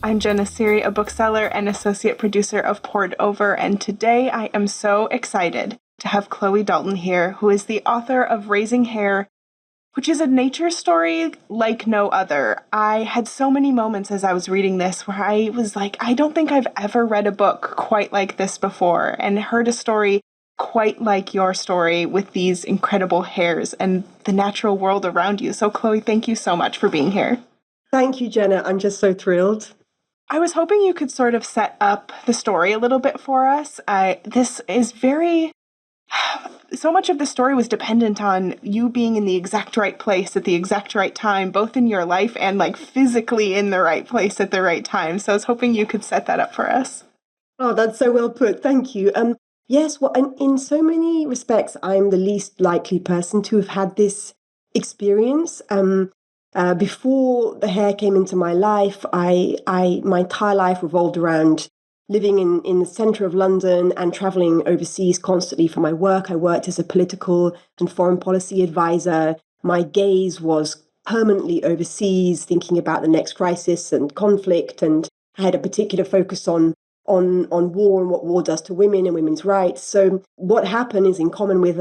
I'm Jenna Seery, a bookseller and associate producer of Poured Over, and today I am so excited to have Chloe Dalton here, who is the author of Raising Hare, which is a nature story like no other. I had so many moments as I was reading this where I was like, I don't think I've ever read a book quite like this before and heard a story quite like your story with these incredible hares and the natural world around you. So Chloe, thank you so much for being here. Thank you, Jenna. I'm just so thrilled. I was hoping you could sort of set up the story a little bit for us. This is so much of the story was dependent on you being in the exact right place at the exact right time, both in your life and like physically in the right place at the right time. So I was hoping you could set that up for us. Oh, that's so well put. Thank you. Yes, well, in so many respects, I'm the least likely person to have had this experience. Before the hair came into my life, my entire life revolved around living in the centre of London and travelling overseas constantly for my work. I worked as a political and foreign policy advisor. My gaze was permanently overseas, thinking about the next crisis and conflict, and I had a particular focus on war and what war does to women and women's rights. So what happened is, in common with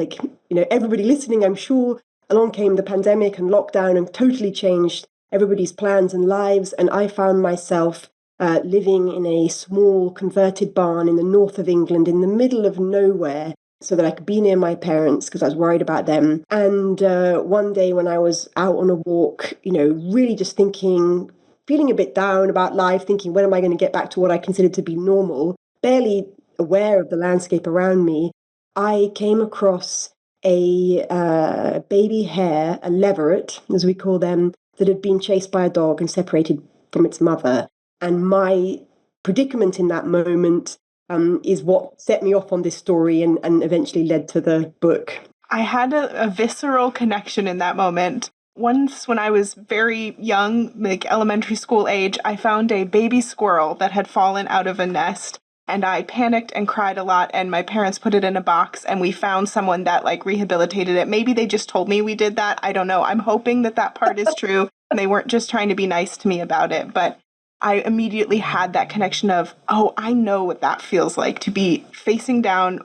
everybody listening, I'm sure, along came the pandemic and lockdown and totally changed everybody's plans and lives. And I found myself living in a small converted barn in the north of England, in the middle of nowhere, so that I could be near my parents because I was worried about them. And one day when I was out on a walk, really just feeling a bit down about life, thinking, when am I going to get back to what I considered to be normal, barely aware of the landscape around me, I came across a baby hare, a leveret, as we call them, that had been chased by a dog and separated from its mother. And my predicament in that moment is what set me off on this story and eventually led to the book. I had a visceral connection in that moment. Once, when I was very young, like elementary school age, I found a baby squirrel that had fallen out of a nest. And I panicked and cried a lot, and my parents put it in a box, and we found someone that rehabilitated it. Maybe they just told me we did that. I don't know. I'm hoping that part is true, and they weren't just trying to be nice to me about it. But I immediately had that connection of, oh, I know what that feels like, to be facing down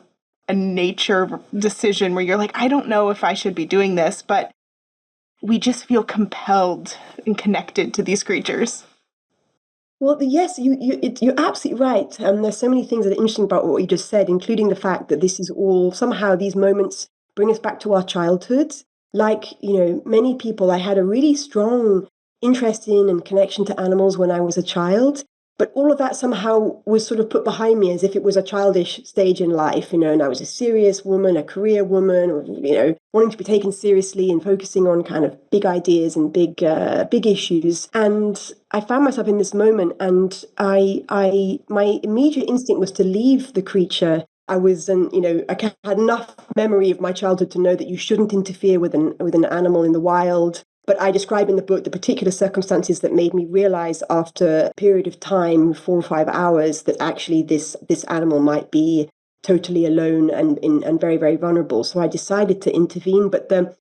a nature decision where you're like, I don't know if I should be doing this, but we just feel compelled and connected to these creatures. Well, yes, you're absolutely right. There's so many things that are interesting about what you just said, including the fact that this is all, somehow these moments bring us back to our childhoods. Like, many people, I had a really strong interest in and connection to animals when I was a child, but all of that somehow was sort of put behind me as if it was a childish stage in life, and I was a serious woman, a career woman, or, wanting to be taken seriously and focusing on kind of big ideas and big issues. And I found myself in this moment, and my immediate instinct was to leave the creature. I had enough memory of my childhood to know that you shouldn't interfere with an animal in the wild. But I describe in the book the particular circumstances that made me realize after a period of time, 4 or 5 hours, that actually this animal might be totally alone and very, very vulnerable. So I decided to intervene. But the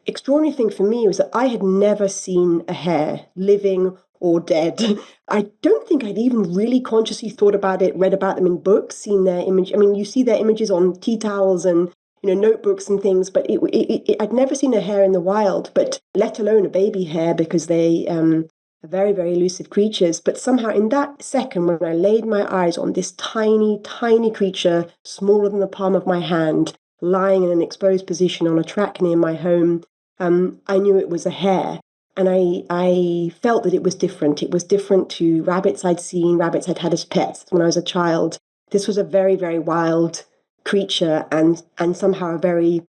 extraordinary thing for me was that I had never seen a hare, living or dead. I don't think I'd even really consciously thought about it, read about them in books, seen their image. I mean, you see their images on tea towels and notebooks and things, but I'd never seen a hare in the wild, but let alone a baby hare, because they are very, very elusive creatures. But somehow in that second, when I laid my eyes on this tiny, tiny creature, smaller than the palm of my hand, lying in an exposed position on a track near my home, I knew it was a hare. And I felt that it was different. It was different to rabbits I'd seen, rabbits I'd had as pets when I was a child. This was a very, very wild creature and somehow a very,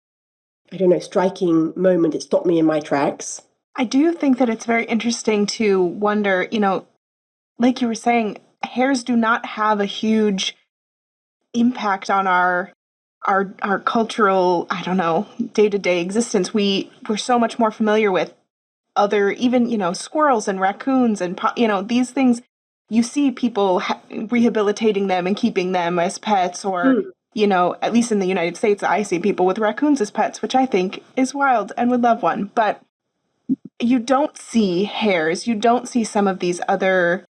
striking moment. It stopped me in my tracks. I do think that it's very interesting to wonder, like you were saying, hares do not have a huge impact on our cultural, day-to-day existence. We're so much more familiar with other, even, squirrels and raccoons and, these things. You see people rehabilitating them and keeping them as pets, or at least in the United States, I see people with raccoons as pets, which I think is wild and would love one. But you don't see hares. You don't see some of these other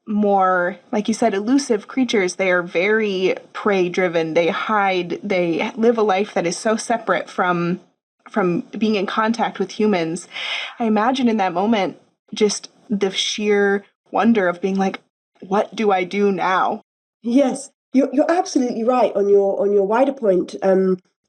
more, like you said, elusive creatures. They are very prey driven. They hide. They live a life that is so separate from being in contact with humans. I imagine in that moment just the sheer wonder of being like, what do I do now? Yes, you're absolutely right on your wider point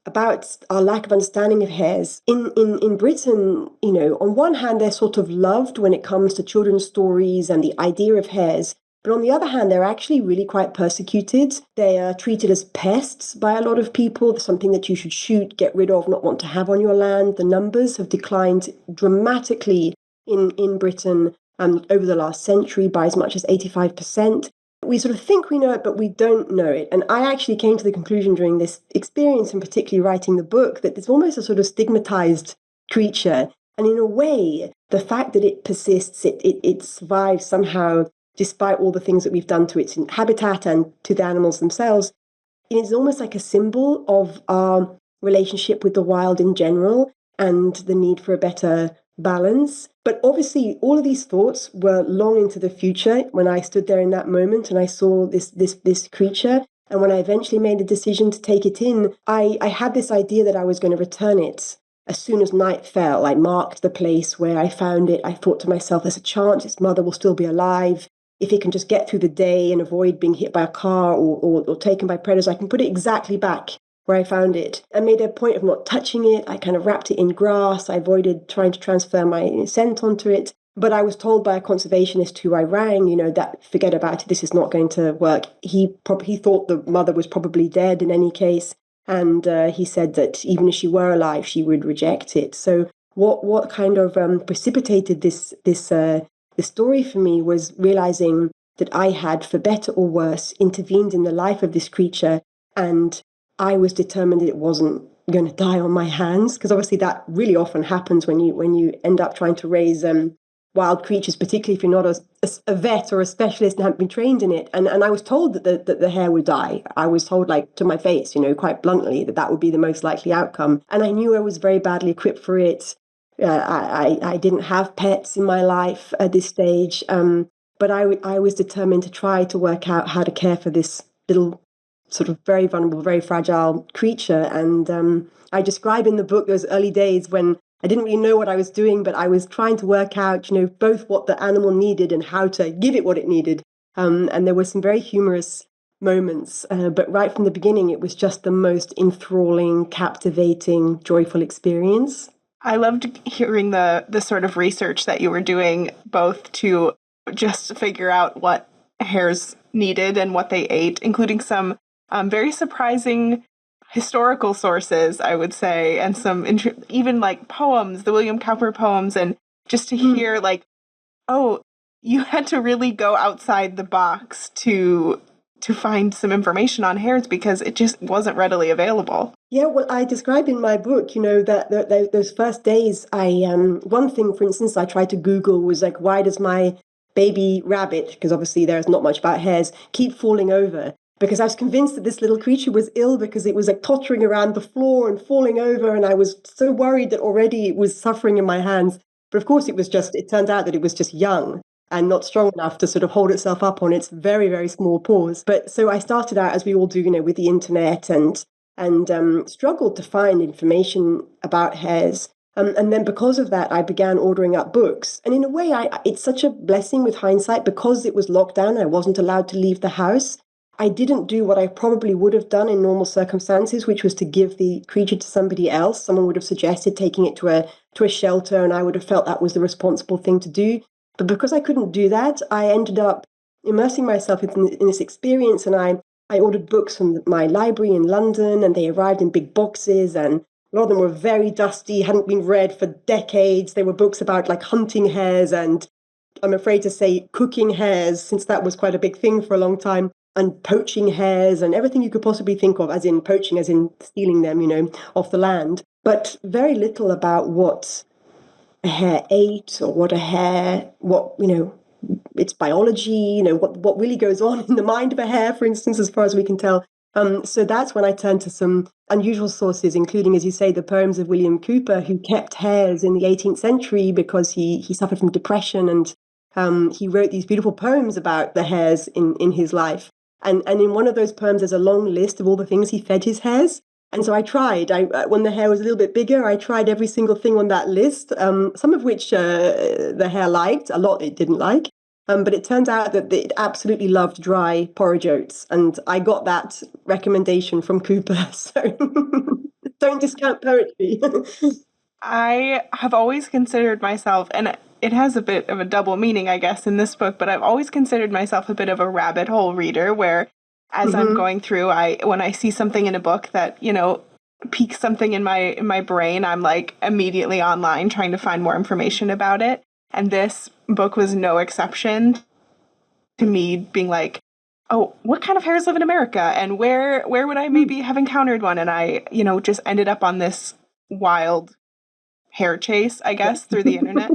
about our lack of understanding of hares. In Britain, you know, on one hand, they're sort of loved when it comes to children's stories and the idea of hares. But on the other hand, they're actually really quite persecuted. They are treated as pests by a lot of people, something that you should shoot, get rid of, not want to have on your land. The numbers have declined dramatically in Britain over the last century by as much as 85%. We sort of think we know it, but we don't know it. And I actually came to the conclusion during this experience, and particularly writing the book, that it's almost a sort of stigmatized creature. And in a way, the fact that it persists, it survives somehow, despite all the things that we've done to its habitat and to the animals themselves, it is almost like a symbol of our relationship with the wild in general and the need for a better balance. But obviously, all of these thoughts were long into the future when I stood there in that moment and I saw this creature. And when I eventually made the decision to take it in, I had this idea that I was going to return it as soon as night fell. I marked the place where I found it. I thought to myself, there's a chance its mother will still be alive. If it can just get through the day and avoid being hit by a car or taken by predators, I can put it exactly back where I found it. I made a point of not touching it. I kind of wrapped it in grass. I avoided trying to transfer my scent onto it. But I was told by a conservationist who I rang, you know, that forget about it, this is not going to work. He thought the mother was probably dead in any case. And he said that even if she were alive, she would reject it. So what kind of precipitated this story for me was realizing that I had, for better or worse, intervened in the life of this creature, and I was determined that it wasn't going to die on my hands, because obviously that really often happens when you end up trying to raise wild creatures, particularly if you're not a vet or a specialist and haven't been trained in it. And I was told that the hare would die. I was told, like, to my face, you know, quite bluntly, that would be the most likely outcome. And I knew I was very badly equipped for it. I didn't have pets in my life at this stage, but I was determined to try to work out how to care for this little sort of very vulnerable, very fragile creature. And I describe in the book those early days when I didn't really know what I was doing, but I was trying to work out, you know, both what the animal needed and how to give it what it needed. And there were some very humorous moments, but right from the beginning, it was just the most enthralling, captivating, joyful experience. I loved hearing the sort of research that you were doing, both to just figure out what hares needed and what they ate, including some very surprising historical sources, I would say, and some even like poems, the William Cowper poems, and just to hear like, oh, you had to really go outside the box to find some information on hares because it just wasn't readily available. Yeah, well, I describe in my book, you know, that those first days, one thing, for instance, I tried to Google was like, why does my baby rabbit, because obviously there's not much about hares, keep falling over? Because I was convinced that this little creature was ill because it was like tottering around the floor and falling over, and I was so worried that already it was suffering in my hands. But of course, it turned out that it was just young and not strong enough to sort of hold itself up on its very, very small paws. But so I started out, as we all do, you know, with the internet and struggled to find information about hares. And then because of that, I began ordering up books. And in a way, it's such a blessing with hindsight, because it was locked down, I wasn't allowed to leave the house. I didn't do what I probably would have done in normal circumstances, which was to give the creature to somebody else. Someone would have suggested taking it to a shelter, and I would have felt that was the responsible thing to do. But because I couldn't do that, I ended up immersing myself in this experience, and I ordered books from my library in London, and they arrived in big boxes, and a lot of them were very dusty, hadn't been read for decades. They were books about like hunting hares and, I'm afraid to say, cooking hares, since that was quite a big thing for a long time, and poaching hares and everything you could possibly think of, as in poaching, as in stealing them, you know, off the land. But very little about what a hare ate or what, you know, its biology, you know, what really goes on in the mind of a hare, for instance, as far as we can tell. So that's when I turned to some unusual sources, including, as you say, the poems of William Cowper, who kept hares in the 18th century because he suffered from depression, and he wrote these beautiful poems about the hares in his life. And in one of those poems, there's a long list of all the things he fed his hares. And so I tried. When the hare was a little bit bigger, I tried every single thing on that list, some of which the hare liked, a lot it didn't like. But it turned out that it absolutely loved dry porridge oats. And I got that recommendation from Cooper. So don't discount poetry. I have always considered myself, and it has a bit of a double meaning, I guess, in this book, but I've always considered myself a bit of a rabbit hole reader where as I'm going through, when I see something in a book that, piques something in my brain, I'm like immediately online trying to find more information about it. And this book was no exception to me being like, oh, what kind of hares live in America? And where would I maybe have encountered one? And I, just ended up on this wild hare chase, I guess, through the internet.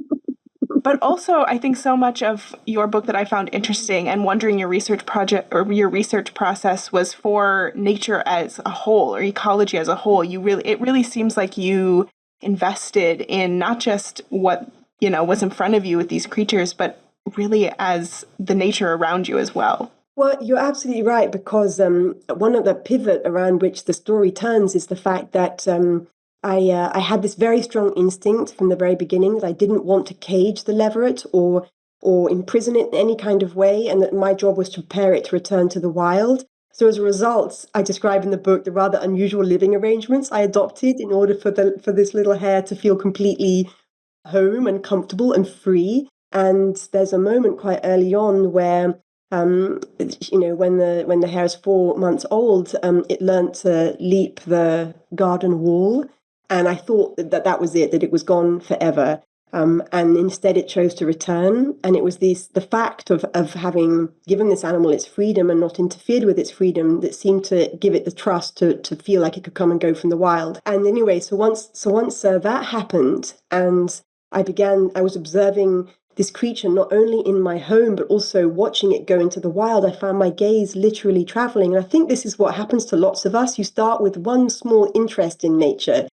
But also, I think so much of your book that I found interesting and wondering your research project or your research process was for nature as a whole or ecology as a whole. It really seems like you invested in not just what, was in front of you with these creatures, but really as the nature around you as well. Well, you're absolutely right, because one of the pivot around which the story turns is the fact that I had this very strong instinct from the very beginning that I didn't want to cage the leveret or imprison it in any kind of way, and that my job was to prepare it to return to the wild. So as a result, I describe in the book the rather unusual living arrangements I adopted in order for this little hare to feel completely home and comfortable and free. And there's a moment quite early on where when the hare is 4 months old, it learnt to leap the garden wall. And I thought that was it, that it was gone forever. And instead it chose to return. And it was the fact of having given this animal its freedom and not interfered with its freedom that seemed to give it the trust to feel like it could come and go from the wild. And anyway, so once that happened, and I was observing this creature not only in my home, but also watching it go into the wild, I found my gaze literally traveling. And I think this is what happens to lots of us. You start with one small interest in nature,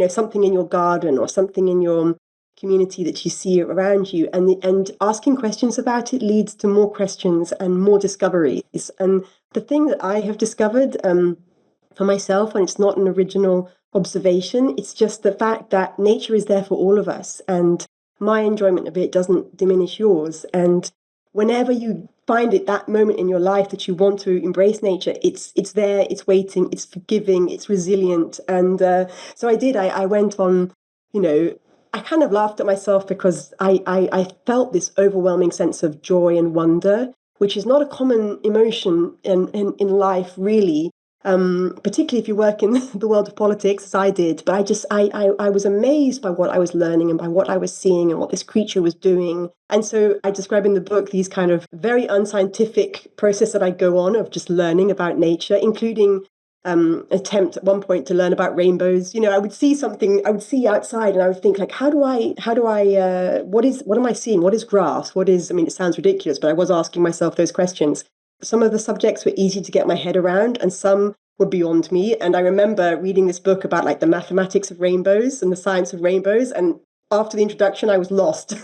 something in your garden or something in your community that you see around you, and asking questions about it leads to more questions and more discoveries. And the thing that I have discovered for myself, and it's not an original observation, it's just the fact that nature is there for all of us, and my enjoyment of it doesn't diminish yours. And whenever you find it, that moment in your life that you want to embrace nature, it's there, it's waiting, it's forgiving, it's resilient. And so I did. I went on, I kind of laughed at myself because I felt this overwhelming sense of joy and wonder, which is not a common emotion in life, really. Particularly if you work in the world of politics, as I did. But I was amazed by what I was learning and by what I was seeing and what this creature was doing. And so I describe in the book these kind of very unscientific process that I go on of just learning about nature, including attempt at one point to learn about rainbows. I would see something, I would see outside, and I would think like, what am I seeing? What is grass? It sounds ridiculous, but I was asking myself those questions. Some of the subjects were easy to get my head around, and some were beyond me. And I remember reading this book about like the mathematics of rainbows and the science of rainbows. And after the introduction, I was lost.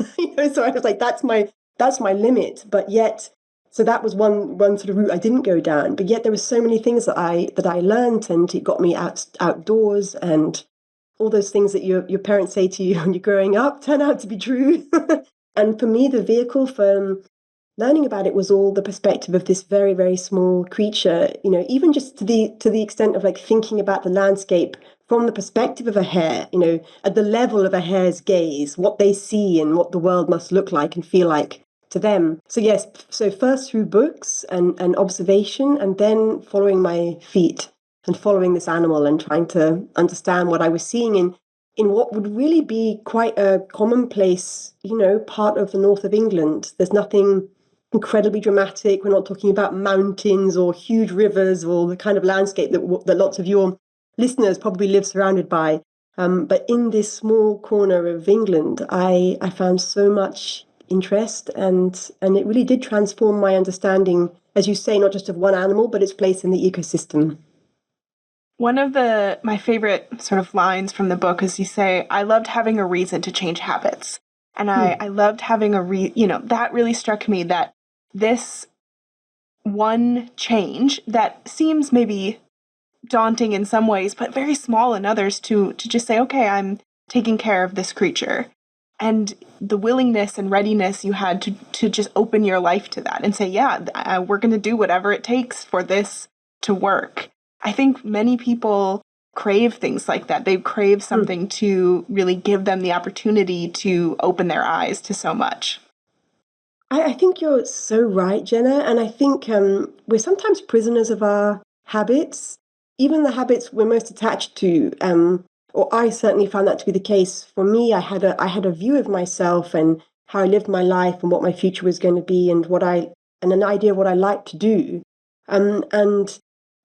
So I was like, that's my limit. But yet, so that was one sort of route I didn't go down. But yet there were so many things that I learned, and it got me outdoors, and all those things that your parents say to you when you're growing up turn out to be true. And for me, the vehicle for learning about it was all the perspective of this very, very small creature, even just to the extent of like thinking about the landscape from the perspective of a hare, at the level of a hare's gaze, what they see and what the world must look like and feel like to them. So yes, so first through books and observation, and then following my feet and following this animal and trying to understand what I was seeing in what would really be quite a commonplace, part of the north of England. There's nothing incredibly dramatic. We're not talking about mountains or huge rivers or the kind of landscape that lots of your listeners probably live surrounded by. But in this small corner of England, I found so much interest, and it really did transform my understanding, as you say, not just of one animal, but its place in the ecosystem. One of my favorite sort of lines from the book is you say, I loved having a reason to change habits. And I loved having that really struck me, that this one change that seems maybe daunting in some ways, but very small in others, to just say, okay, I'm taking care of this creature. And the willingness and readiness you had to just open your life to that and say, yeah, we're going to do whatever it takes for this to work. I think many people crave things like that. They crave something to really give them the opportunity to open their eyes to so much. I think you're so right, Jenna. And I think we're sometimes prisoners of our habits, even the habits we're most attached to. Or I certainly found that to be the case. For me, I had a view of myself and how I lived my life and what my future was going to be, and an idea of what I liked to do. Um, and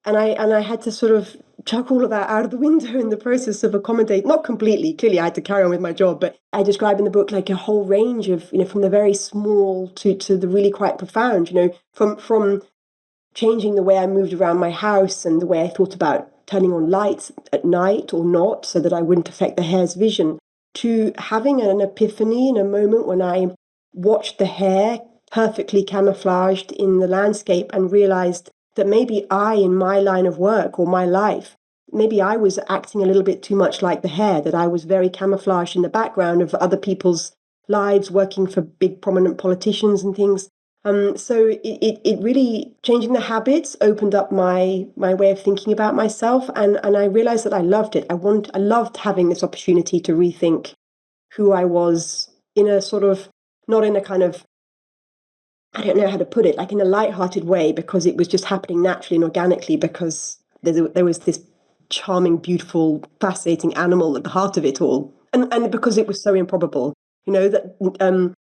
and I had to sort of chuck all of that out of the window in the process of accommodate, not completely, clearly I had to carry on with my job, but I describe in the book like a whole range of, from the very small to the really quite profound, from changing the way I moved around my house and the way I thought about turning on lights at night or not so that I wouldn't affect the hare's vision, to having an epiphany in a moment when I watched the hare perfectly camouflaged in the landscape and realized that maybe I, in my line of work or my life, maybe I was acting a little bit too much like the hare, that I was very camouflaged in the background of other people's lives, working for big prominent politicians and things. So it really, changing the habits opened up my way of thinking about myself, and I realized that I loved it. I loved having this opportunity to rethink who I was in a sort of, not in a kind of, I don't know how to put it, like in a light-hearted way, because it was just happening naturally and organically, because there was this charming, beautiful, fascinating animal at the heart of it all, and because it was so improbable, that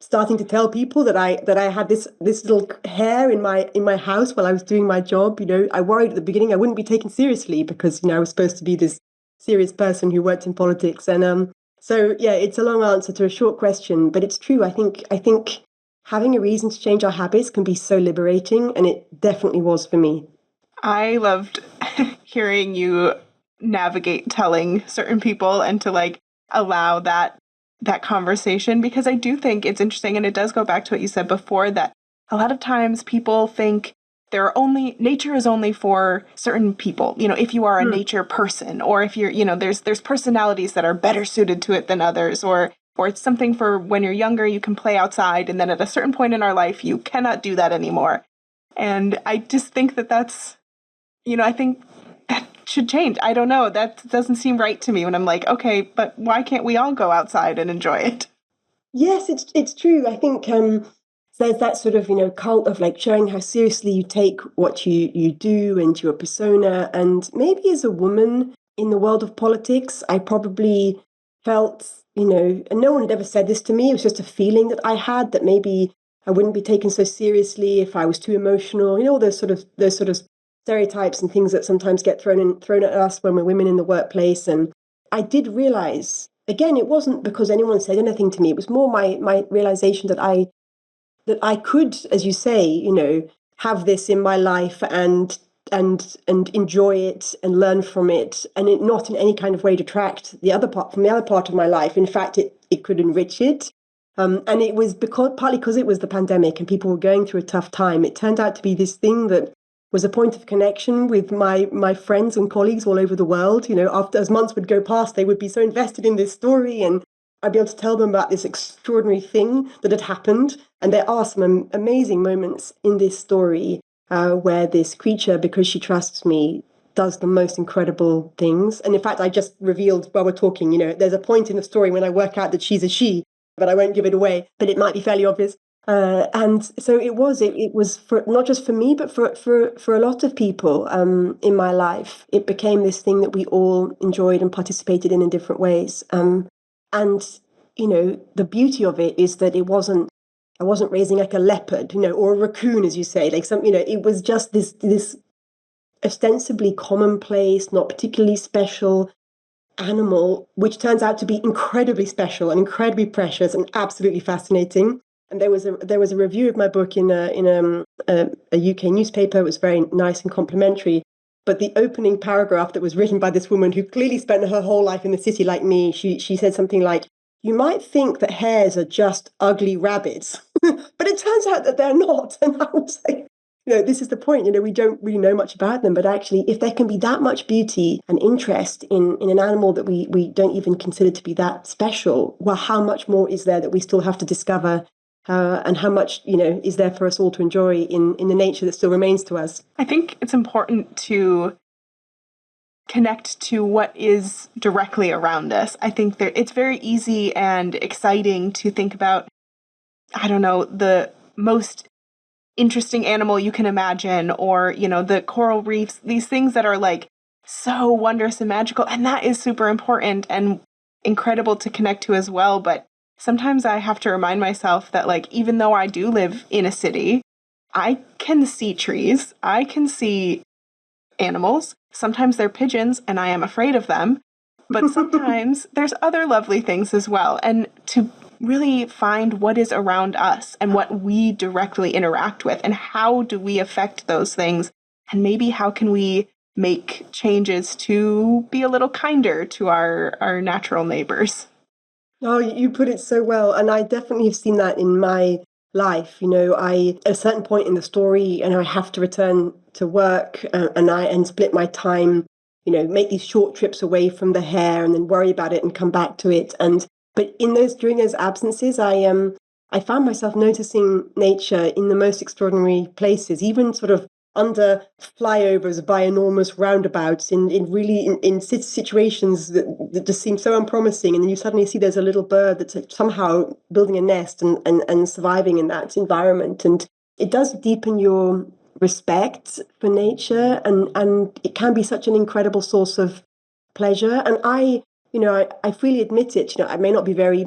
starting to tell people that I had this little hare in my house while I was doing my job. I worried at the beginning I wouldn't be taken seriously because I was supposed to be this serious person who worked in politics, and so yeah, it's a long answer to a short question, but it's true. I think having a reason to change our habits can be so liberating, and it definitely was for me. I loved hearing you navigate telling certain people and to allow that conversation, because I do think it's interesting, and it does go back to what you said before, that a lot of times people think nature is only for certain people. If you are a nature person, or if you're, there's personalities that are better suited to it than others, or it's something for when you're younger, you can play outside, and then at a certain point in our life, you cannot do that anymore. And I just think that's, I think that should change. I don't know. That doesn't seem right to me when I'm like, okay, but why can't we all go outside and enjoy it? Yes, it's true. I think there's that sort of cult of showing how seriously you take what you do and your persona. And maybe as a woman in the world of politics, I probably felt and no one had ever said this to me. It was just a feeling that I had, that maybe I wouldn't be taken so seriously if I was too emotional. All those sort of stereotypes and things that sometimes get thrown at us when we're women in the workplace. And I did realize, again, it wasn't because anyone said anything to me. It was more my realization that I could, as you say, have this in my life and enjoy it and learn from it, and it not in any kind of way detract the other part of my life. In fact, it could enrich it. And it was partly because it was the pandemic and people were going through a tough time. It turned out to be this thing that was a point of connection with my friends and colleagues all over the world. After, as months would go past, they would be so invested in this story, and I'd be able to tell them about this extraordinary thing that had happened. And there are some amazing moments in this story where this creature, because she trusts me, does the most incredible things. And in fact, I just revealed while we're talking, there's a point in the story when I work out that she's a she, but I won't give it away, but it might be fairly obvious. And so it was for not just for me, but for a lot of people in my life. It became this thing that we all enjoyed and participated in different ways. And the beauty of it is that I wasn't raising like a leopard, or a raccoon, as you say, it was just this ostensibly commonplace, not particularly special animal, which turns out to be incredibly special and incredibly precious and absolutely fascinating. And there was a review of my book in a UK newspaper. It was very nice and complimentary. But the opening paragraph that was written by this woman who clearly spent her whole life in the city like me, she said something like, you might think that hares are just ugly rabbits, but it turns out that they're not. And I was like, this is the point. We don't really know much about them, but actually, if there can be that much beauty and interest in an animal that we don't even consider to be that special, well, how much more is there that we still have to discover? And how much, is there for us all to enjoy in the nature that still remains to us? I think it's important to connect to what is directly around us. I think that it's very easy and exciting to think about, I don't know, the most interesting animal you can imagine, or, the coral reefs, these things that are like so wondrous and magical. And that is super important and incredible to connect to as well. But sometimes I have to remind myself that, like, even though I do live in a city, I can see trees, I can see animals. Sometimes they're pigeons and I am afraid of them, but sometimes there's other lovely things as well. And to really find what is around us and what we directly interact with and how do we affect those things, and maybe how can we make changes to be a little kinder to our natural neighbors. Oh, you put it so well. And I definitely have seen that in my life. At a certain point in the story, and I have to return to work and split my time, make these short trips away from the Hare and then worry about it and come back to it. But during those absences, I found myself noticing nature in the most extraordinary places, even sort of under flyovers by enormous roundabouts in situations that just seem so unpromising. And then you suddenly see there's a little bird that's somehow building a nest and surviving in that environment. And it does deepen your respect for nature, and it can be such an incredible source of pleasure. And I freely admit it, I may not be very,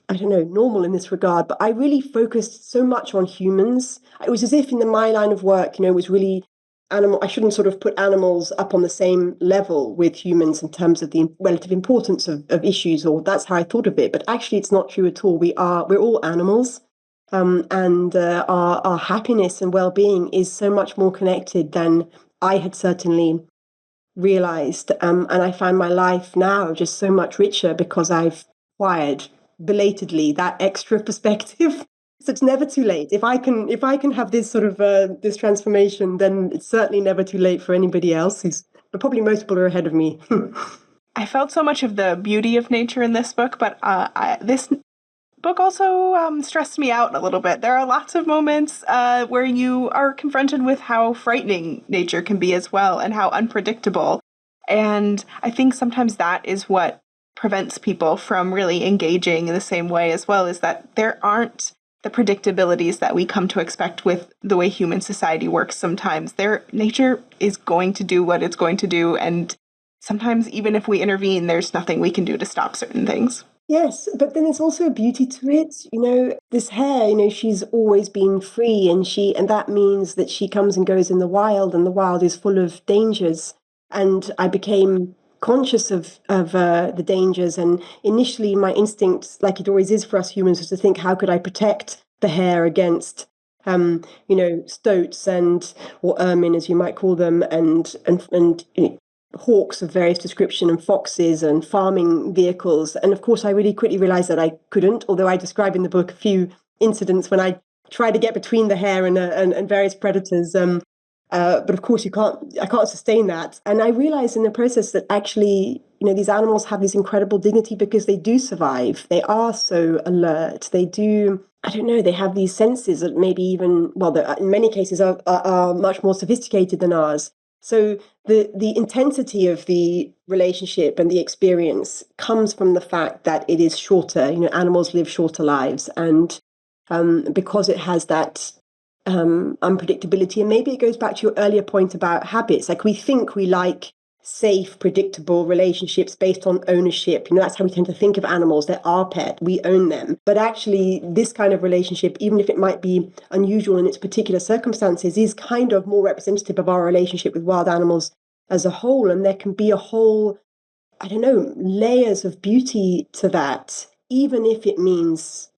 I don't know, normal in this regard, but I really focused so much on humans. It was as if in my line of work, it was really I shouldn't sort of put animals up on the same level with humans in terms of the relative importance of issues, or that's how I thought of it. But actually, it's not true at all. We're all animals. And our happiness and well-being is so much more connected than I had certainly realized. And I find my life now just so much richer because I've acquired belatedly that extra perspective. So it's never too late. If I can have this sort of this transformation, then it's certainly never too late for anybody else. But probably most people are ahead of me. I felt so much of the beauty of nature in this book, but this book also stressed me out a little bit. There are lots of moments where you are confronted with how frightening nature can be as well, and how unpredictable. And I think sometimes that is what prevents people from really engaging in the same way as well, is that there aren't the predictabilities that we come to expect with the way human society works sometimes. Nature is going to do what it's going to do, and sometimes even if we intervene, there's nothing we can do to stop certain things. Yes, but then there's also a beauty to it. This Hare, she's always been free, and that means that she comes and goes in the wild, and the wild is full of dangers. And I became conscious of the dangers. And initially, my instinct, like it always is for us humans, was to think, how could I protect the Hare against, stoats or ermine, as you might call them, and hawks of various description, and foxes and farming vehicles. And of course, I really quickly realized that I couldn't, although I describe in the book a few incidents when I tried to get between the Hare and various predators. But of course, I can't sustain that. And I realized in the process that actually, these animals have this incredible dignity because they do survive. They are so alert. They do, I don't know, they have these senses that maybe even, well, in many cases are much more sophisticated than ours. So the intensity of the relationship and the experience comes from the fact that it is shorter. Animals live shorter lives, and because it has that unpredictability. And maybe it goes back to your earlier point about habits. Like, we think we like safe, predictable relationships based on ownership. That's how we tend to think of animals. They're our pet. We own them. But actually, this kind of relationship, even if it might be unusual in its particular circumstances, is kind of more representative of our relationship with wild animals as a whole. And there can be a whole, I don't know, layers of beauty to that, even if it means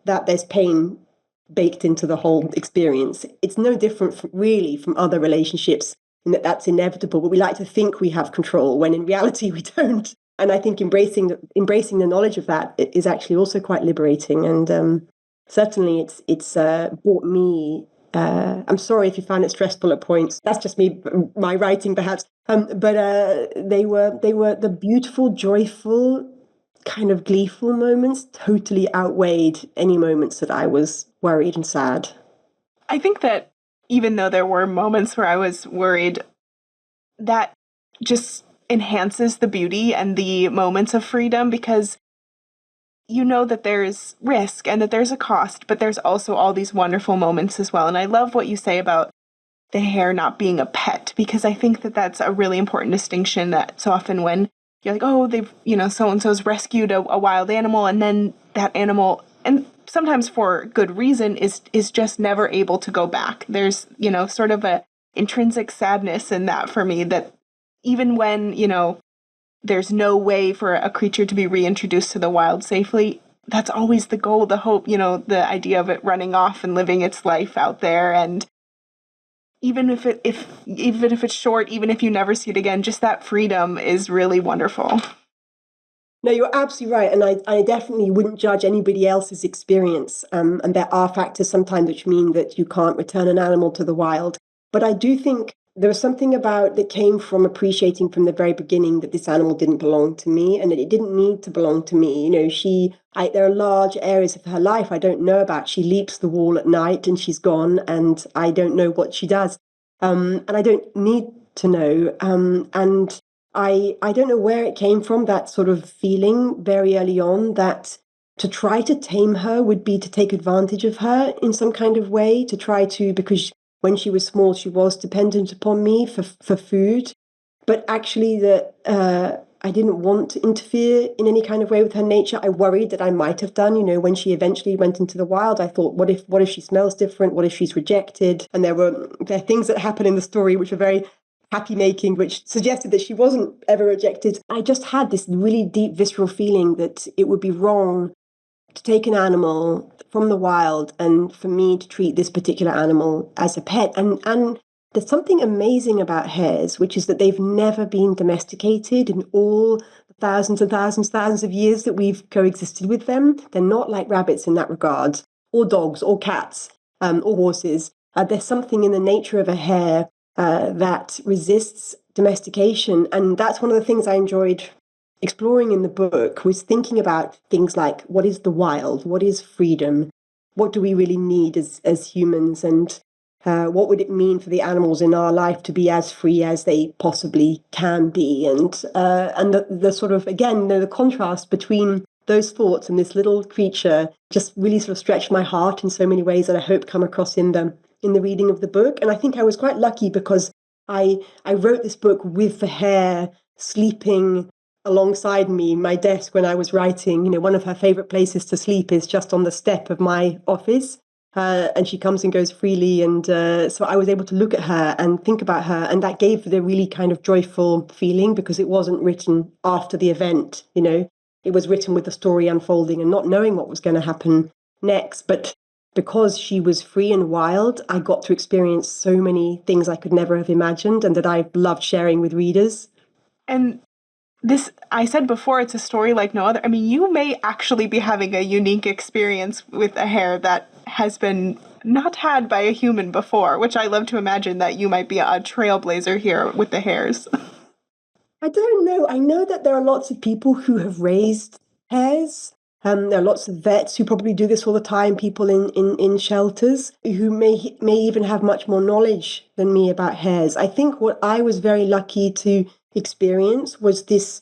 that there's pain baked into the whole experience. It's no different really from other relationships, in that that's inevitable, but we like to think we have control when in reality we don't. And I think embracing the knowledge of that is actually also quite liberating. And certainly, it's brought me. I'm sorry if you found it stressful at points. That's just me, my writing, perhaps. But they were the beautiful, joyful, kind of gleeful moments. Totally outweighed any moments that I was worried and sad. I think that even though there were moments where I was worried, that just enhances the beauty and the moments of freedom, because you know that there's risk and that there's a cost, but there's also all these wonderful moments as well. And I love what you say about the hare not being a pet, because I think that that's a really important distinction, that so often when you're like, oh, they've, so-and-so's rescued a wild animal, and then that animal, and sometimes for good reason, is just never able to go back. There's, sort of a intrinsic sadness in that for me, that even when, there's no way for a creature to be reintroduced to the wild safely, that's always the goal, the hope, the idea of it running off and living its life out there. And even if it's short, even if you never see it again, just that freedom is really wonderful. No, you're absolutely right. And I definitely wouldn't judge anybody else's experience. And there are factors sometimes which mean that you can't return an animal to the wild. But I do think there was something about that came from appreciating from the very beginning that this animal didn't belong to me, and that it didn't need to belong to me. There are large areas of her life I don't know about. She leaps the wall at night and she's gone, and I don't know what she does. And I don't need to know. And I don't know where it came from, that sort of feeling very early on that to try to tame her would be to take advantage of her in some kind of way, because when she was small, she was dependent upon me for food. But actually, I didn't want to interfere in any kind of way with her nature. I worried that I might have done. When she eventually went into the wild, I thought, what if she smells different? What if she's rejected? And there are things that happen in the story which are very happy making, which suggested that she wasn't ever rejected. I just had this really deep, visceral feeling that it would be wrong to take an animal from the wild and for me to treat this particular animal as a pet. And there's something amazing about hares, which is that they've never been domesticated in all the thousands and thousands of years that we've coexisted with them. They're not like rabbits in that regard, or dogs, or cats, or horses. There's something in the nature of a hare that resists domestication. And that's one of the things I enjoyed exploring in the book, was thinking about things like, what is the wild? What is freedom? What do we really need as humans? And what would it mean for the animals in our life to be as free as they possibly can be? And the sort of, again, the contrast between those thoughts and this little creature just really sort of stretched my heart in so many ways that I hope come across in the reading of the book. And I think I was quite lucky because I wrote this book with the hare sleeping alongside me, my desk, when I was writing. One of her favorite places to sleep is just on the step of my office. And she comes and goes freely. And so I was able to look at her and think about her. And that gave the really kind of joyful feeling, because it wasn't written after the event. It was written with the story unfolding and not knowing what was going to happen next. But because she was free and wild, I got to experience so many things I could never have imagined and that I loved sharing with readers. And this, I said before, it's a story like no other. I mean, you may actually be having a unique experience with a hare that has been not had by a human before, which I love to imagine that you might be a trailblazer here with the hares. I don't know. I know that there are lots of people who have raised hares. There are lots of vets who probably do this all the time, people in shelters who may even have much more knowledge than me about hares. I think what I was very lucky to experience was this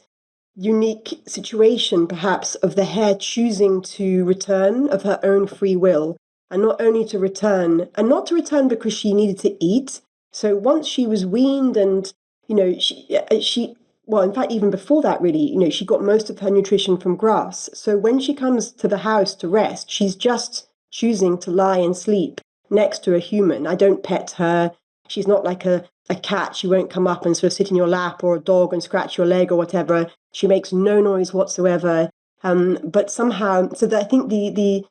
unique situation, perhaps, of the hare choosing to return of her own free will, and not only to return, and not to return because she needed to eat. So once she was weaned, and she well, in fact, even before that, really, she got most of her nutrition from grass. So when she comes to the house to rest, she's just choosing to lie and sleep next to a human. I don't pet her. She's not like a cat. She won't come up and sort of sit in your lap, or a dog and scratch your leg or whatever. She makes no noise whatsoever. But somehow, so that I think the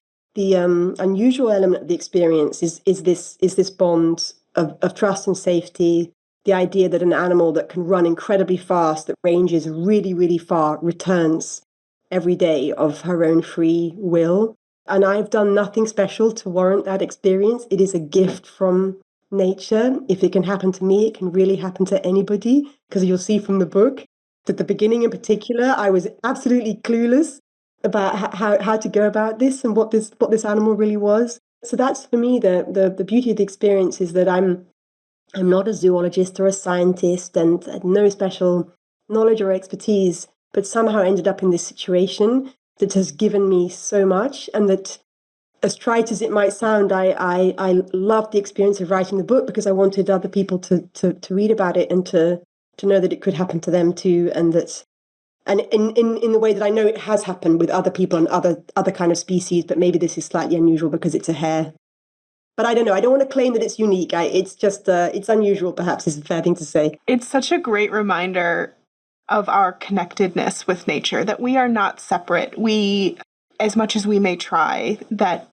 unusual element of the experience is this bond of trust and safety the idea that an animal that can run incredibly fast, that ranges really, really far, returns every day of her own free will. And I've done nothing special to warrant that experience. It is a gift from nature. If it can happen to me, it can really happen to anybody, because you'll see from the book that the beginning in particular, I was absolutely clueless about how to go about this and what this animal really was. So that's for me the beauty of the experience, is that I'm not a zoologist or a scientist and had no special knowledge or expertise, but somehow ended up in this situation that has given me so much. And that, as trite as it might sound, I loved the experience of writing the book because I wanted other people to read about it and to know that it could happen to them too. And that, and in the way that I know it has happened with other people and other kind of species, but maybe this is slightly unusual because it's a hare. But I don't know. I don't want to claim that it's unique. It's just, it's unusual, perhaps, is a fair thing to say. It's such a great reminder of our connectedness with nature, that we are not separate. We, as much as we may try that,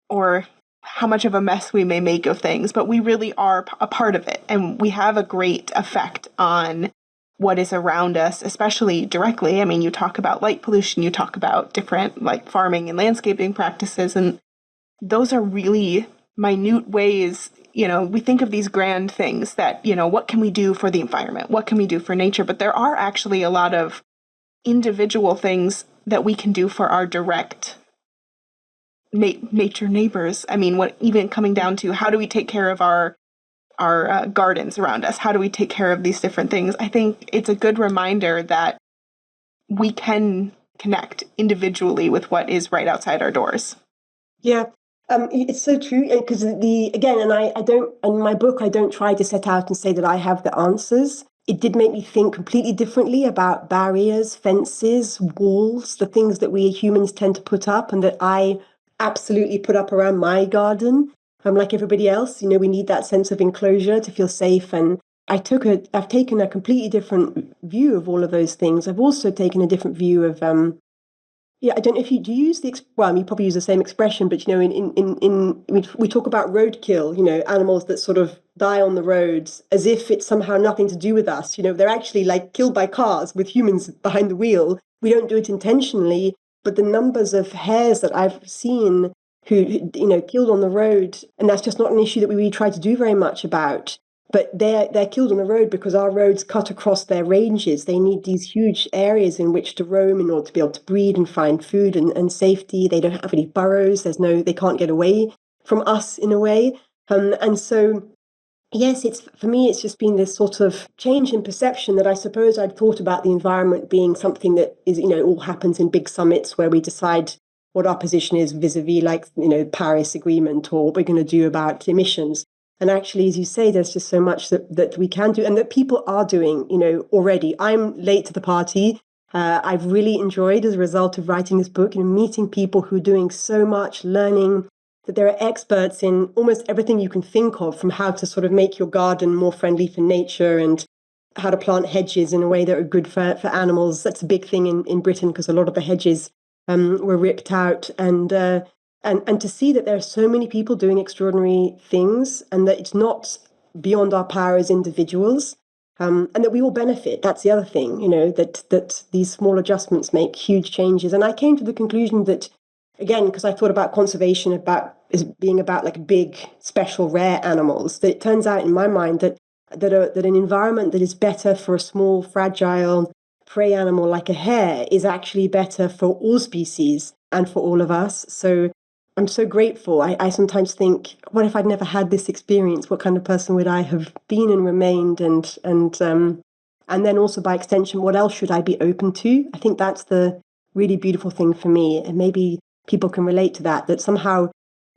or how much of a mess we may make of things, but we really are a part of it. And we have a great effect on what is around us, especially directly. I mean, you talk about light pollution, you talk about different like farming and landscaping practices, and those are really minute ways. You know, we think of these grand things that, you know, what can we do for the environment? What can we do for nature? But there are actually a lot of individual things that we can do for our direct nature neighbors. I mean, what even coming down to how do we take care of our gardens around us? How do we take care of these different things? I think it's a good reminder that we can connect individually with what is right outside our doors. Yeah, it's so true. Because again, and I don't, in my book, I don't try to set out and say that I have the answers. It did make me think completely differently about barriers, fences, walls, the things that we humans tend to put up and that I absolutely put up around my garden. Like everybody else, you know, we need that sense of enclosure to feel safe. And I've taken a completely different view of all of those things. I've also taken a different view of, yeah, I don't know if you do you use well, you probably use the same expression, but you know, we talk about roadkill, you know, animals that sort of die on the roads as if it's somehow nothing to do with us. You know, they're actually like killed by cars with humans behind the wheel. We don't do it intentionally, but the numbers of hares that I've seen who, you know, killed on the road, and that's just not an issue that we really try to do very much about. But they're killed on the road because our roads cut across their ranges. They need these huge areas in which to roam in order to be able to breed and find food and safety. They don't have any burrows. They can't get away from us in a way. And so, yes, for me, it's just been this sort of change in perception that I suppose I'd thought about the environment being something that is, you know, all happens in big summits where we decide what our position is vis-a-vis, like, you know, Paris Agreement or what we're going to do about emissions. And actually, as you say, there's just so much that we can do and that people are doing, you know, already. I'm late to the party. I've really enjoyed, as a result of writing this book, you know, meeting people who are doing so much, learning that there are experts in almost everything you can think of, from how to sort of make your garden more friendly for nature and how to plant hedges in a way that are good for animals. That's a big thing in Britain because a lot of the hedges were ripped out. And to see that there are so many people doing extraordinary things and that it's not beyond our power as individuals, and that we all benefit. That's the other thing, you know, that these small adjustments make huge changes. And I came to the conclusion that, again, because I thought about conservation as being about like big, special, rare animals, that it turns out in my mind that an environment that is better for a small, fragile prey animal like a hare is actually better for all species and for all of us. So I'm so grateful. I sometimes think, what if I'd never had this experience? What kind of person would I have been and remained? And then also by extension, what else should I be open to? I think that's the really beautiful thing for me. And maybe people can relate to that somehow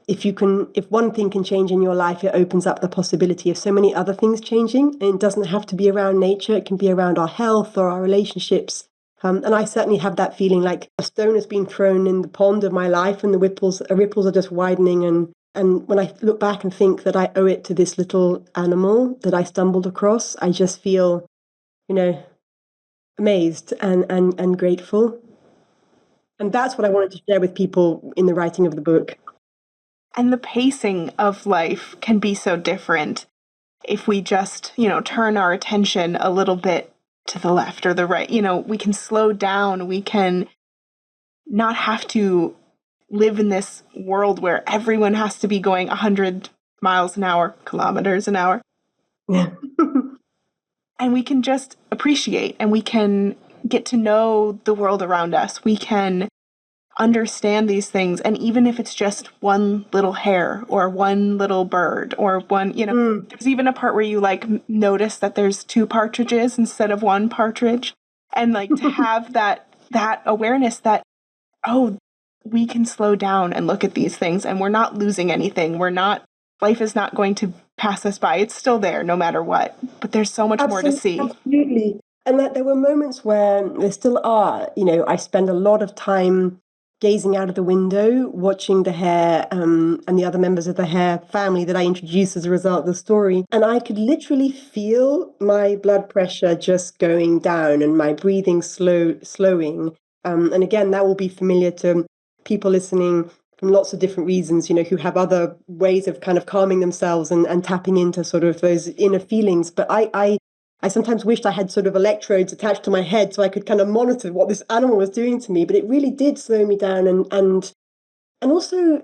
if one thing can change in your life, it opens up the possibility of so many other things changing. And it doesn't have to be around nature. It can be around our health or our relationships. And I certainly have that feeling like a stone has been thrown in the pond of my life and the ripples are just widening. And when I look back and think that I owe it to this little animal that I stumbled across, I just feel, you know, amazed and grateful. And that's what I wanted to share with people in the writing of the book. And the pacing of life can be so different. if we just, turn our attention a little bit to the left or the right, we can slow down. We can not have to live in this world where everyone has to be going 100 miles an hour, kilometers an hour. Yeah. And we can just appreciate, and we can get to know the world around us. We can understand these things. And even if it's just one little hare or one little bird or one, there's even a part where you notice that there's two partridges instead of one partridge. And to have that awareness that, oh, we can slow down and look at these things and we're not losing anything. Life is not going to pass us by. It's still there no matter what. But there's so much more to see. Absolutely. And that there were moments where there still are, I spend a lot of time gazing out of the window, watching the hare and the other members of the hare family that I introduced as a result of the story. And I could literally feel my blood pressure just going down and my breathing slowing. And again, that will be familiar to people listening from lots of different reasons, who have other ways of kind of calming themselves and tapping into sort of those inner feelings. But I sometimes wished I had sort of electrodes attached to my head so I could kind of monitor what this animal was doing to me. But it really did slow me down. And also,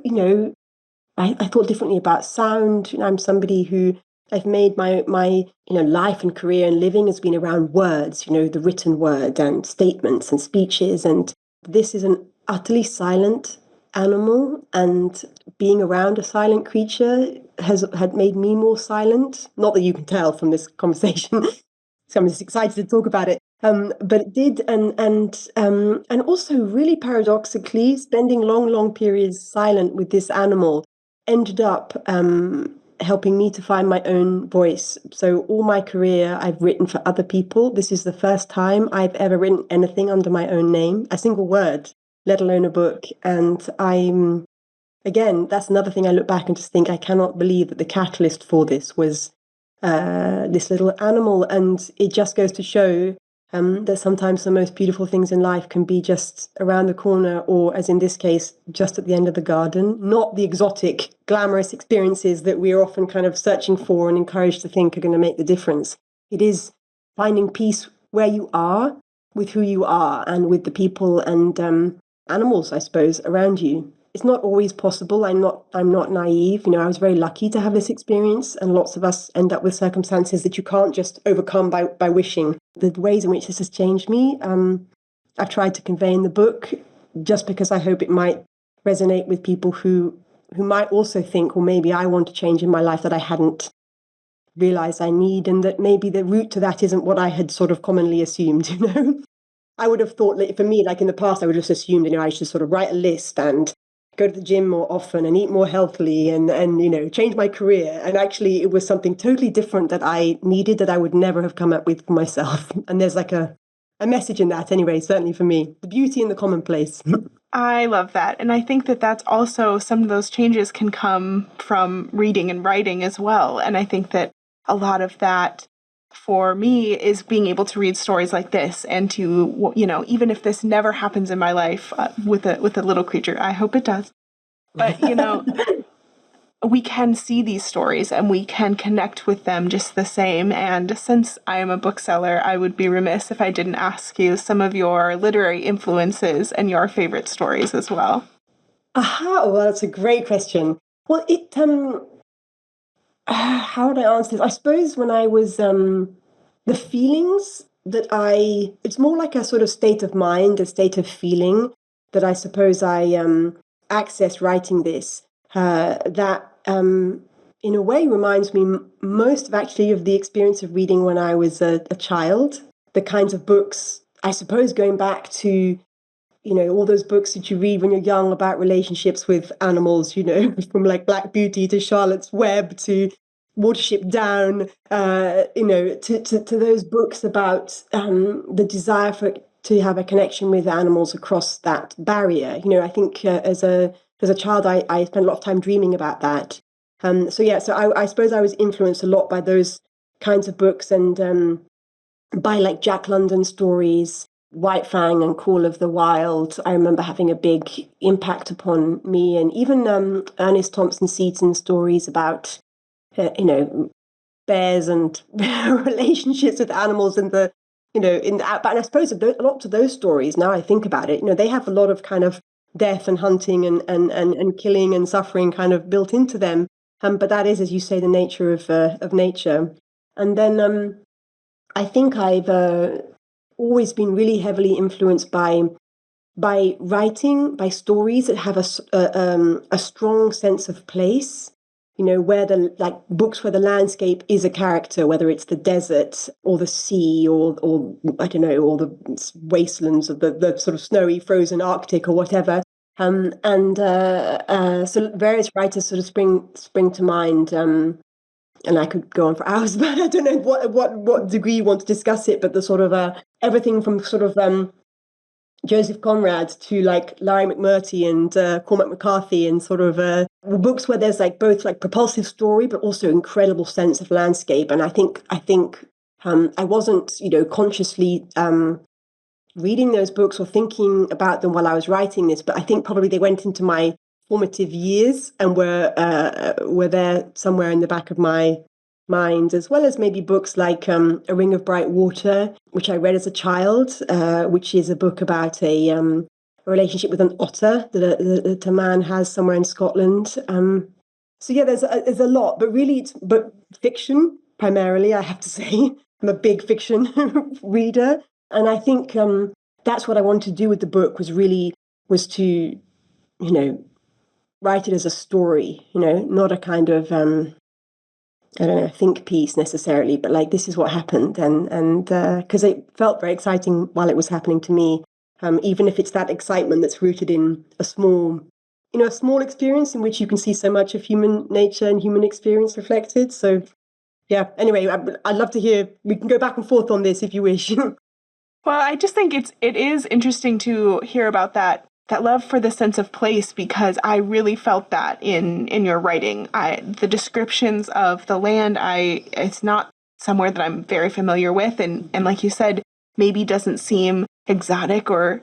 I thought differently about sound. I'm somebody who I've made my life and career and living has been around words, the written word and statements and speeches. And this is an utterly silent animal, and being around a silent creature had made me more silent. Not that you can tell from this conversation. So I'm just excited to talk about it. But it did, and also really paradoxically, spending long periods silent with this animal ended up helping me to find my own voice. So all my career, I've written for other people. This is the first time I've ever written anything under my own name, a single word, let alone a book. And again, that's another thing I look back and just think I cannot believe that the catalyst for this was this little animal. And it just goes to show that sometimes the most beautiful things in life can be just around the corner, or as in this case, just at the end of the garden, not the exotic, glamorous experiences that we are often kind of searching for and encouraged to think are going to make the difference. It is finding peace where you are, with who you are, and with the people and animals, I suppose, around you. It's not always possible. I'm not naive. I was very lucky to have this experience, and lots of us end up with circumstances that you can't just overcome by wishing. The ways in which this has changed me, I've tried to convey in the book, just because I hope it might resonate with people who might also think, well, maybe I want to change in my life that I hadn't realized I need, and that maybe the route to that isn't what I had sort of commonly assumed, I would have thought, for me, in the past, I would have just assumed, I should sort of write a list and go to the gym more often and eat more healthily and change my career. And actually, it was something totally different that I needed that I would never have come up with for myself. And there's a message in that anyway, certainly for me. The beauty in the commonplace. I love that. And I think that that's also, some of those changes can come from reading and writing as well. And I think that a lot of that for me is being able to read stories like this and to, even if this never happens in my life with a little creature, I hope it does. But, we can see these stories and we can connect with them just the same. And since I am a bookseller, I would be remiss if I didn't ask you some of your literary influences and your favorite stories as well. Aha, well, that's a great question. Well, how would I answer this? I suppose when I was, the feelings that it's more like a sort of state of mind, a state of feeling that I suppose I access writing this, that in a way reminds me most of actually of the experience of reading when I was a child, the kinds of books, I suppose going back to all those books that you read when you're young about relationships with animals, from Black Beauty to Charlotte's Web to Watership Down, to those books about the desire to have a connection with animals across that barrier. I think as a child, I spent a lot of time dreaming about that. So I suppose I was influenced a lot by those kinds of books and by Jack London stories. White Fang and Call of the Wild, I remember having a big impact upon me, and even Ernest Thompson Seton's stories about, bears and relationships with animals and the, but I suppose a lot of those stories, now I think about it, they have a lot of kind of death and hunting and killing and suffering kind of built into them. But that is, as you say, the nature of nature. And then I think I've always been really heavily influenced by writing, by stories that have a strong sense of place. Where books where the landscape is a character, whether it's the desert or the sea or I don't know, or the wastelands of the sort of snowy, frozen Arctic or whatever. So various writers sort of spring to mind. And I could go on for hours, but I don't know what degree you want to discuss it. But the sort of everything from sort of Joseph Conrad to like Larry McMurtry and Cormac McCarthy, and sort of books where there's like both like propulsive story but also incredible sense of landscape. And I think I wasn't consciously reading those books or thinking about them while I was writing this, but I think probably they went into my formative years and were there somewhere in the back of my mind, as well as maybe books like A Ring of Bright Water, which I read as a child, which is a book about a relationship with an otter that a man has somewhere in Scotland. So yeah, there's a lot, but really it's fiction primarily, I have to say. I'm a big fiction reader, and I think that's what I wanted to do with the book, was to write it as a story, not a kind of I don't know, think piece necessarily, but like this is what happened, and because it felt very exciting while it was happening to me, even if it's that excitement that's rooted in a small experience in which you can see so much of human nature and human experience reflected. So yeah, anyway, I'd love to hear, we can go back and forth on this if you wish. Well, I just think it is interesting to hear about that love for the sense of place, because I really felt that in your writing. The descriptions of the land, it's not somewhere that I'm very familiar with, and like you said, maybe doesn't seem exotic or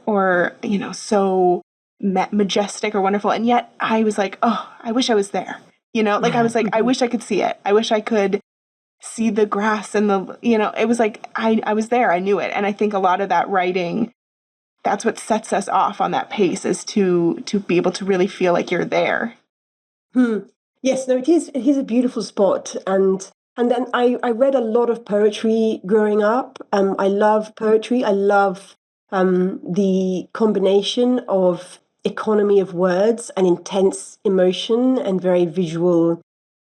so majestic or wonderful, and yet I was like, oh, I wish I was there. Like I was like, I wish I could see it. I wish I could see the grass and it was like I was there. I knew it, and I think a lot of that writing, that's what sets us off on that pace, is to be able to really feel like you're there. Yes, no, it is a beautiful spot. And then I read a lot of poetry growing up. I love poetry. I love the combination of economy of words and intense emotion and very visually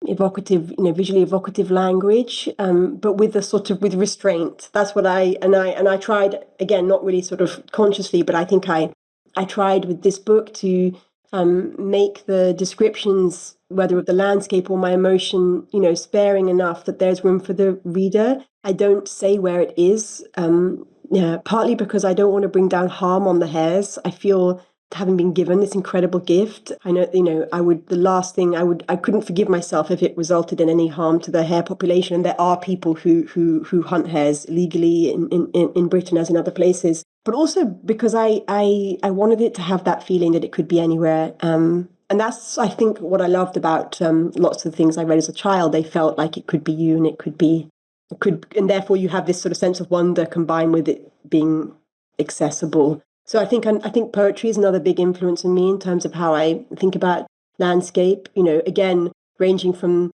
evocative language, but with with restraint. That's what I tried, again, not really sort of consciously, but I think I tried with this book to make the descriptions, whether of the landscape or my emotion, sparing enough that there's room for the reader. I don't say where it is, partly because I don't want to bring down harm on the hares. I feel, having been given this incredible gift, I know, I couldn't forgive myself if it resulted in any harm to the hare population. And there are people who hunt hares legally in Britain as in other places. But also because I wanted it to have that feeling that it could be anywhere. And that's, I think, what I loved about lots of the things I read as a child. They felt like it could be you, and and therefore you have this sort of sense of wonder combined with it being accessible. So I think poetry is another big influence on me in terms of how I think about landscape. Again, ranging from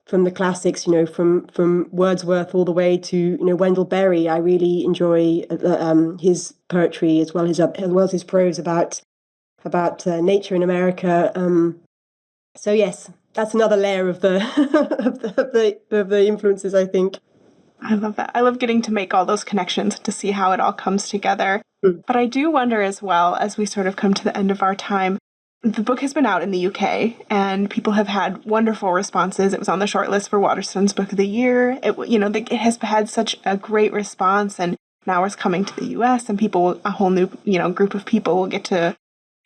the classics, from Wordsworth all the way to Wendell Berry. I really enjoy his poetry as well as his prose about nature in America. So yes, that's another layer of the of the influences, I think. I love that. I love getting to make all those connections to see how it all comes together. But I do wonder as well, as we sort of come to the end of our time, the book has been out in the UK and people have had wonderful responses. It was on the shortlist for Waterstone's Book of the Year. It has had such a great response, and now it's coming to the US, and a whole new, group of people will get to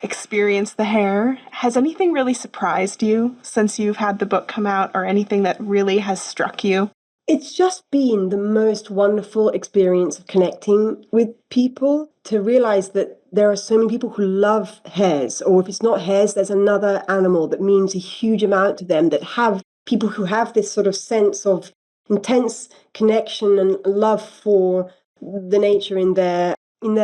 experience the Hare. Has anything really surprised you since you've had the book come out, or anything that really has struck you? It's just been the most wonderful experience of connecting with people, to realize that there are so many people who love hares, or if it's not hares, there's another animal that means a huge amount to them, that have people who have this sort of sense of intense connection and love for the nature in their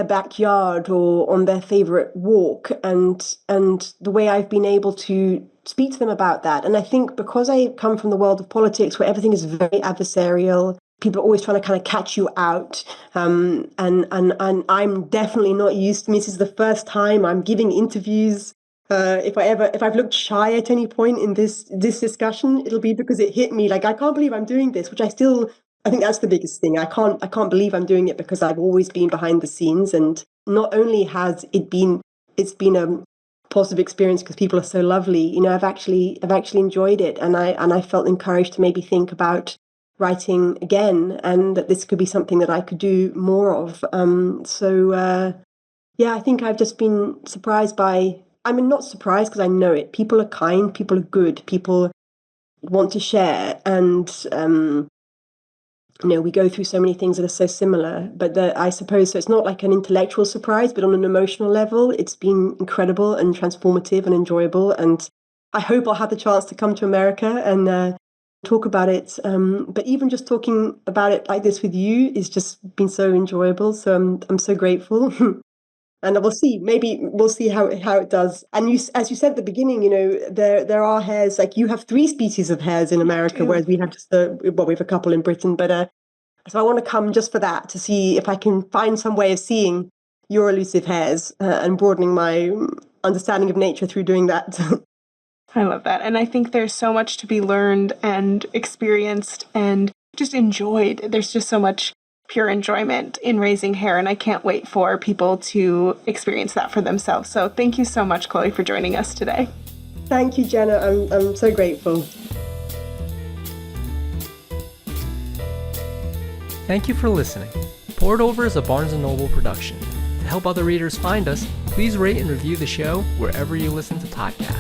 backyard or on their favorite walk, and the way I've been able to speak to them about that. And I think because I come from the world of politics where everything is very adversarial, people are always trying to kind of catch you out, and I'm definitely not used to. This is the first time I'm giving interviews. If I've looked shy at any point in this discussion, it'll be because it hit me like, I can't believe I'm doing this, which I think that's the biggest thing. I can't believe I'm doing it because I've always been behind the scenes, and not only has it's been a positive experience because people are so lovely. You know, I've actually enjoyed it, and I felt encouraged to maybe think about writing again, and that this could be something that I could do more of. Yeah, I think I've just been surprised by. I mean, not surprised because I know it. People are kind, people are good, people want to share, and we go through so many things that are so similar. But I suppose so. It's not like an intellectual surprise, but on an emotional level, it's been incredible and transformative and enjoyable. And I hope I'll have the chance to come to America and talk about it. But even just talking about it like this with you is just been so enjoyable. So I'm so grateful. And we'll see. Maybe we'll see how it does. And as you said at the beginning, there are hares. Like, you have 3 species of hares in America, whereas we have just we have a couple in Britain. But so I want to come just for that, to see if I can find some way of seeing your elusive hares and broadening my understanding of nature through doing that. I love that. And I think there's so much to be learned and experienced and just enjoyed. There's just so much pure enjoyment in raising hare, and I can't wait for people to experience that for themselves. So thank you so much, Chloe, for joining us today. Thank you, Jenna. I'm so grateful. Thank you for listening. Poured Over is a Barnes & Noble production. To help other readers find us, please rate and review the show wherever you listen to podcasts.